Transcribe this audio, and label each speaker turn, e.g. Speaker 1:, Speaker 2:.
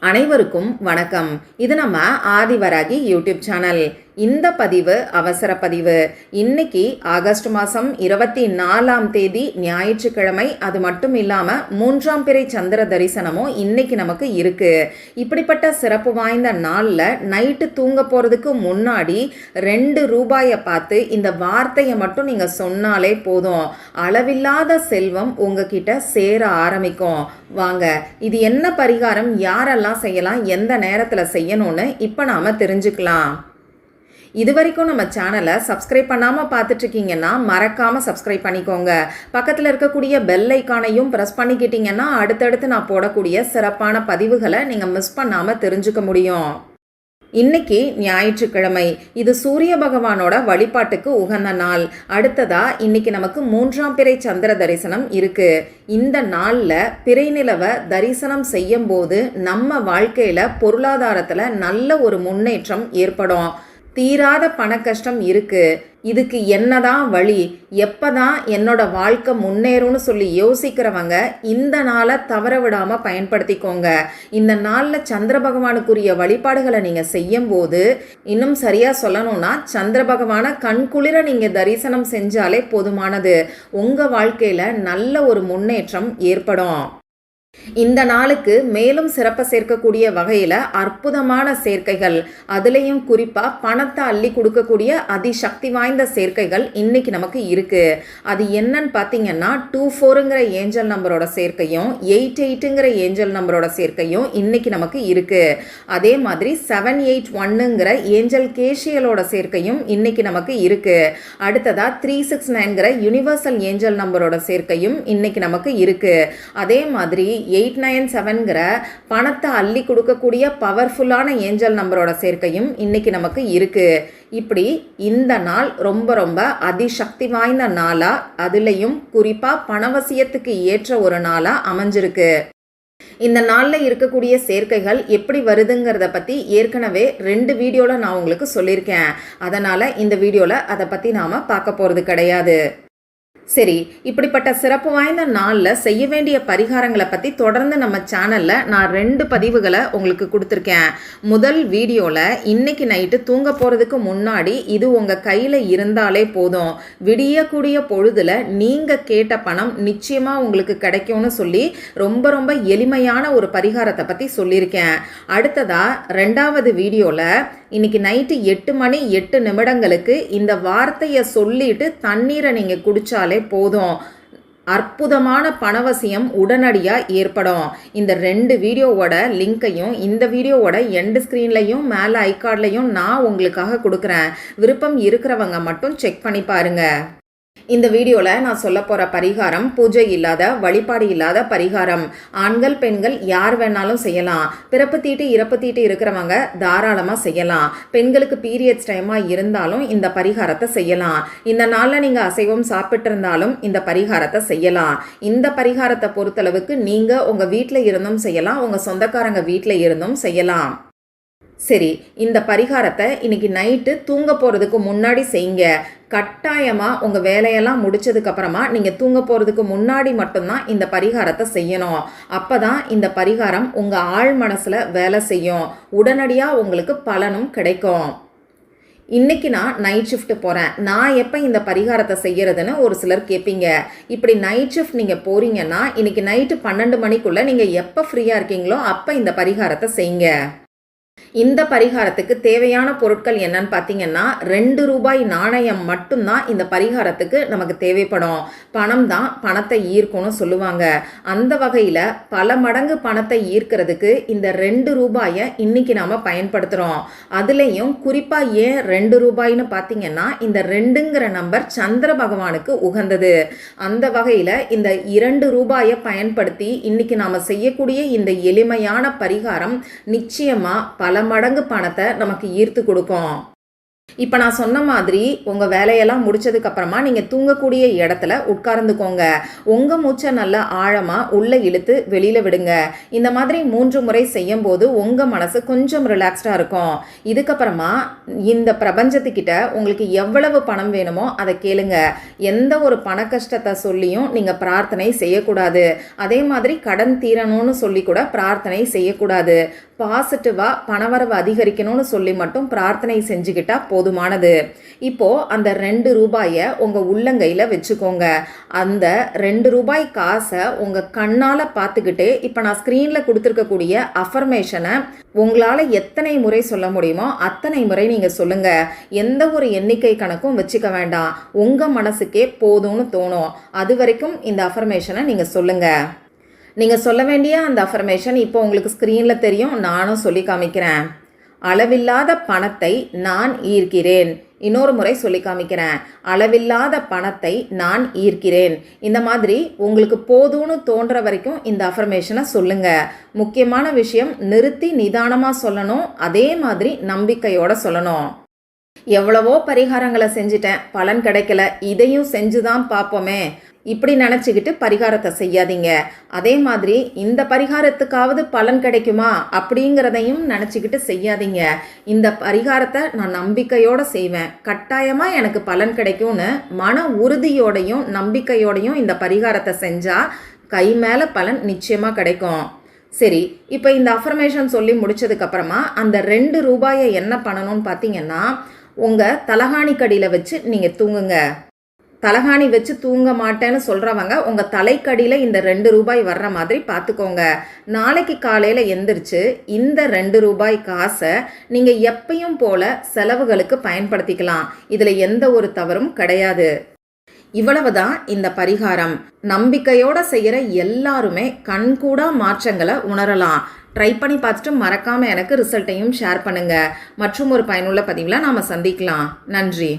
Speaker 1: அனைவருக்கும் வணக்கம். இது நம்ம ஆதிவராகி யூடியூப் சேனல். இந்த பதிவு அவசர பதிவு. இன்னைக்கு ஆகஸ்ட் மாதம் 24ஆம் தேதி ஞாயிற்றுக்கிழமை. அது மட்டும் இல்லாமல் 3ஆம் பிறை சந்திர தரிசனமும் இன்னைக்கு நமக்கு இருக்கு. இப்படிப்பட்ட சிறப்பு வாய்ந்த நாளில் நைட்டு தூங்க போகிறதுக்கு முன்னாடி 2 ரூபாயை பார்த்து இந்த வார்த்தையை மட்டும் நீங்கள் சொன்னாலே போதும், அளவில்லாத செல்வம் உங்ககிட்ட சேர ஆரம்பிக்கும். வாங்க, இது என்ன பரிகாரம், யாரெல்லாம் செய்யலாம், எந்த நேரத்தில் செய்யணும்னு இப்போ நாம் தெரிஞ்சுக்கலாம். இது வரைக்கும் நம்ம சேனலை சப்ஸ்கிரைப் பண்ணாமல் பார்த்துட்ருக்கீங்கன்னா மறக்காமல் சப்ஸ்கிரைப் பண்ணிக்கோங்க. பக்கத்தில் இருக்கக்கூடிய பெல் ஐக்கானையும் ப்ரெஸ் பண்ணிக்கிட்டிங்கன்னா அடுத்தடுத்து நான் போடக்கூடிய சிறப்பான பதிவுகளை நீங்கள் மிஸ் பண்ணாமல் தெரிஞ்சுக்க முடியும். இன்னைக்கு ஞாயிற்றுக்கிழமை. இது சூரிய பகவானோட வழிபாட்டுக்கு உகந்த நாள். அடுத்ததா இன்னைக்கு நமக்கு 3ஆம் பிறை சந்திர தரிசனம் இருக்கு. இந்த நாளில் பிறை நிலவை தரிசனம் செய்யும் போது நம்ம வாழ்க்கையில் பொருளாதாரத்தில் நல்ல ஒரு முன்னேற்றம் ஏற்படும். தீராத பண கஷ்டம் இருக்கு, இதுக்கு என்னதான் வழி, எப்பதான் என்னோட வாழ்க்கை முன்னேறும்னு சொல்லி யோசிக்கிறவங்க இந்த நாளை தவற விடாமல் பயன்படுத்திக்கோங்க. இந்த நாளில் சந்திர பகவானுக்குரிய வழிபாடுகளை நீங்கள் செய்யும் போது, இன்னும் சரியாக சொல்லணும்னா சந்திர பகவானை கண்குளிர நீங்கள் தரிசனம் செஞ்சாலே போதுமானது. உங்கள் வாழ்க்கையில் நல்ல ஒரு முன்னேற்றம் ஏற்படும். இந்த நாளுக்கு மேலும் சிறப்பை சேர்க்கக்கூடிய வகையில் அற்புதமான சேர்க்கைகள், அதுலேயும் குறிப்பாக பணத்தை அள்ளி கொடுக்கக்கூடிய அதிசக்தி வாய்ந்த சேர்க்கைகள் இன்னைக்கு நமக்கு இருக்கு. அது என்னன்னு பார்த்தீங்கன்னா 24ங்கிற ஏஞ்சல் நம்பரோட சேர்க்கையும் 88ங்கிற ஏஞ்சல் நம்பரோட சேர்க்கையும் இன்னைக்கு நமக்கு இருக்கு. அதே மாதிரி 781ங்கிற ஏஞ்சல் கேஷியலோட சேர்க்கையும் இன்னைக்கு நமக்கு இருக்கு. அடுத்ததா 369ங்கிற யூனிவர்சல் ஏஞ்சல் நம்பரோட சேர்க்கையும் இன்னைக்கு நமக்கு இருக்கு. அதே மாதிரி 897ங்கிற பணத்தை அள்ளி கொடுக்கக்கூடிய பவர்ஃபுல்லான ஏஞ்சல் நம்பரோட சேர்க்கையும் இன்னைக்கு நமக்கு இருக்கு. இப்படி இந்த நாள் ரொம்ப ரொம்ப அதிசக்தி வாய்ந்த நாளா, அதுலேயும் குறிப்பாக பணவசியத்துக்கு ஏற்ற ஒரு நாளா அமைஞ்சிருக்கு. இந்த நாளில் இருக்கக்கூடிய சேர்க்கைகள் எப்படி வருதுங்கிறத பற்றி ஏற்கனவே 2 வீடியோவில் நான் உங்களுக்கு சொல்லியிருக்கேன். அதனால் இந்த வீடியோவில் அதை பற்றி நாம் பார்க்க போகிறது கிடையாது. சரி, இப்படிப்பட்ட சிறப்பு வாய்ந்த நாளில் செய்ய வேண்டிய பரிகாரங்களை பற்றி தொடர்ந்து நம்ம சேனலில் நான் 2 பதிவுகளை உங்களுக்கு கொடுத்துருக்கேன். முதல் வீடியோவில் இன்னைக்கு நைட்டு தூங்க போகிறதுக்கு முன்னாடி இது உங்கள் கையில் இருந்தாலே போதும், விடியக்கூடிய பொழுதில் நீங்கள் கேட்ட பணம் நிச்சயமாக உங்களுக்கு கிடைக்கும்னு சொல்லி ரொம்ப ரொம்ப எளிமையான ஒரு பரிகாரத்தை பற்றி சொல்லியிருக்கேன். அடுத்ததாக 2வது வீடியோவில் இன்னைக்கு நைட்டு 8 மணி 8 நிமிடங்களுக்கு இந்த வார்த்தையை சொல்லிட்டு தண்ணீரை நீங்கள் குடித்தாலே போதும், அற்புதமான பணவசியம் உடனடியாக ஏற்படும். இந்த 2 வீடியோவோட லிங்கையும் இந்த வீடியோவோட எண்டு ஸ்க்ரீன்லையும் மேலே ஐகார்ட்லையும் நான் உங்களுக்காக கொடுக்குறேன். விருப்பம் இருக்கிறவங்க மட்டும் செக் பண்ணி பாருங்கள். இந்த வீடியோவில் நான் சொல்ல போகிற பரிகாரம் பூஜை இல்லாத, வழிபாடு இல்லாத பரிகாரம். ஆண்கள் பெண்கள் யார் வேணாலும் செய்யலாம். பிறப்பு தீட்டு இறப்பு தீட்டு இருக்கிறவங்க தாராளமாக செய்யலாம். பெண்களுக்கு பீரியட்ஸ் டைமாக இருந்தாலும் இந்த பரிகாரத்தை செய்யலாம். இந்த நாளில் நீங்கள் அசைவம் சாப்பிட்டு இருந்தாலும் இந்த பரிகாரத்தை செய்யலாம். இந்த பரிகாரத்தை பொறுத்தளவுக்கு நீங்கள் உங்கள் வீட்டில் இருந்தும் செய்யலாம், உங்கள் சொந்தக்காரங்க வீட்டில் இருந்தும் செய்யலாம். சரி, இந்த பரிகாரத்தை இன்னைக்கு நைட்டு தூங்க போகிறதுக்கு முன்னாடி செய்யுங்க. கட்டாயமாக உங்கள் வேலையெல்லாம் முடிச்சதுக்கப்புறமா நீங்கள் தூங்க போகிறதுக்கு முன்னாடி மட்டும்தான் இந்த பரிகாரத்தை செய்யணும். அப்போ தான் இந்த பரிகாரம் உங்கள் ஆழ் மனசில் வேலை செய்யும், உடனடியாக உங்களுக்கு பலனும் கிடைக்கும். இன்றைக்கி நான் நைட் ஷிஃப்ட் போகிறேன், நான் எப்போ இந்த பரிகாரத்தை செய்கிறதுன்னு ஒரு சிலர் கேட்பீங்க. இப்படி நைட் ஷிஃப்ட் நீங்கள் போகிறீங்கன்னா இன்றைக்கி நைட்டு 12 மணிக்குள்ளே நீங்கள் எப்போ ஃப்ரீயாக இருக்கீங்களோ அப்போ இந்த பரிகாரத்தை செய்யுங்க. இந்த பரிகாரத்துக்கு தேவையான பொருட்கள் என்னன்னு பார்த்தீங்கன்னா 2 ரூபாய் நாணயம் மட்டும்தான் இந்த பரிகாரத்துக்கு நமக்கு தேவைப்படும். பணம் தான் பணத்தை ஈர்க்கும்னு சொல்லுவாங்க. அந்த வகையில் பல மடங்கு பணத்தை ஈர்க்கிறதுக்கு இந்த 2 ரூபாயை இன்னைக்கு நாம் பயன்படுத்துகிறோம். அதுலேயும் குறிப்பாக ஏன் 2 ரூபாய்னு பார்த்தீங்கன்னா இந்த 2ங்கிற நம்பர் சந்திர பகவானுக்கு உகந்தது. அந்த வகையில் இந்த 2 ரூபாயை பயன்படுத்தி இன்னைக்கு நாம் செய்யக்கூடிய இந்த எளிமையான பரிகாரம் நிச்சயமாக பல மடங்கு பணத்தை நமக்கு ஈர்த்து கொடுக்கும். இப்போ நான் சொன்ன மாதிரி உங்கள் வேலையெல்லாம் முடிச்சதுக்கப்புறமா நீங்கள் தூங்கக்கூடிய இடத்துல உட்கார்ந்துக்கோங்க. உங்கள் மூச்சை நல்லா ஆழமாக உள்ளே இழுத்து வெளியில் விடுங்க. இந்த மாதிரி 3 முறை செய்யும் போது உங்கள் மனசு கொஞ்சம் ரிலாக்ஸ்டாக இருக்கும். இதுக்கப்புறமா இந்த பிரபஞ்சத்துக்கிட்ட உங்களுக்கு எவ்வளவு பணம் வேணுமோ அதை கேளுங்க. எந்த ஒரு பண கஷ்டத்தை சொல்லியும் நீங்கள் பிரார்த்தனை செய்யக்கூடாது. அதே மாதிரி கடன் தீரணும்னு சொல்லி கூட பிரார்த்தனை செய்யக்கூடாது. பாசிட்டிவாக பணவரவு அதிகரிக்கணும்னு சொல்லி மட்டும் பிரார்த்தனை செஞ்சுக்கிட்டா போதுமானது. இப்போது அந்த 2 ரூபாயை உங்கள் உள்ளங்கையில் வச்சுக்கோங்க. அந்த 2 ரூபாய் காசை உங்கள் கண்ணால் பார்த்துக்கிட்டே இப்போ நான் ஸ்க்ரீனில் கொடுத்துருக்கக்கூடிய அஃபர்மேஷனை உங்களால் எத்தனை முறை சொல்ல முடியுமோ அத்தனை முறை நீங்கள் சொல்லுங்கள். எந்த ஒரு எண்ணிக்கை கணக்கும் வச்சுக்க வேண்டாம். உங்கள் மனசுக்கே போதும்னு தோணும். அது வரைக்கும் இந்த அஃபர்மேஷனை நீங்கள் சொல்லுங்கள். நீங்கள் சொல்ல வேண்டிய அந்த அஃபர்மேஷன் இப்போ உங்களுக்கு ஸ்க்ரீனில் தெரியும். நானும் சொல்லி காமிக்கிறேன். அளவில்லாத பணத்தை நான் ஈர்க்கிறேன். இன்னொரு முறை சொல்லி காமிக்கிறேன். அளவில்லாத பணத்தை நான் ஈர்க்கிறேன். இந்த மாதிரி உங்களுக்கு போதும்னு தோன்ற வரைக்கும் இந்த அஃபர்மேஷனை சொல்லுங்கள். முக்கியமான விஷயம், நிறுத்தி நிதானமாக சொல்லணும். அதே மாதிரி நம்பிக்கையோடு சொல்லணும். எவ்வளவோ பரிகாரங்களை செஞ்சிட்டேன், பலன் கிடைக்கல, இதையும் செஞ்சு தான் பார்ப்போமே, இப்படி நினச்சிக்கிட்டு பரிகாரத்தை செய்யாதீங்க. அதே மாதிரி இந்த பரிகாரத்துக்காவது பலன் கிடைக்குமா அப்படிங்கிறதையும் நினச்சிக்கிட்டு செய்யாதீங்க. இந்த பரிகாரத்தை நான் நம்பிக்கையோடு செய்வேன், கட்டாயமாக எனக்கு பலன் கிடைக்கும்னு மன உறுதியோடையும் நம்பிக்கையோடையும் இந்த பரிகாரத்தை செஞ்சால் கை மேலே பலன் நிச்சயமாக கிடைக்கும். சரி, இப்போ இந்த அஃபர்மேஷன் சொல்லி முடிச்சதுக்கப்புறமா அந்த 2 ரூபாயை என்ன பண்ணணும்னு பார்த்தீங்கன்னா, உங்கள் தலகாணி கடியில் வச்சு நீங்கள் தூங்குங்க. தலகாணி வச்சு தூங்க மாட்டேன்னு சொல்கிறவங்க உங்கள் தலைக்கடியில் இந்த 2 ரூபாய் வர்ற மாதிரி பார்த்துக்கோங்க. நாளைக்கு காலையில் எந்திரிச்சு இந்த 2 ரூபாய் காசை நீங்கள் எப்பயும் போல் செலவுகளுக்கு பயன்படுத்திக்கலாம். இதில் எந்த ஒரு தவறும் கிடையாது. இவ்வளவுதான் இந்த பரிகாரம். நம்பிக்கையோடு செய்கிற எல்லாருமே கண்கூடா மாற்றங்களை உணரலாம். ட்ரை பண்ணி பார்த்துட்டு மறக்காமல் எனக்கு ரிசல்ட்டையும் ஷேர் பண்ணுங்கள். மற்றும் ஒரு பயனுள்ள பதிவில் நாம் சந்திக்கலாம். நன்றி.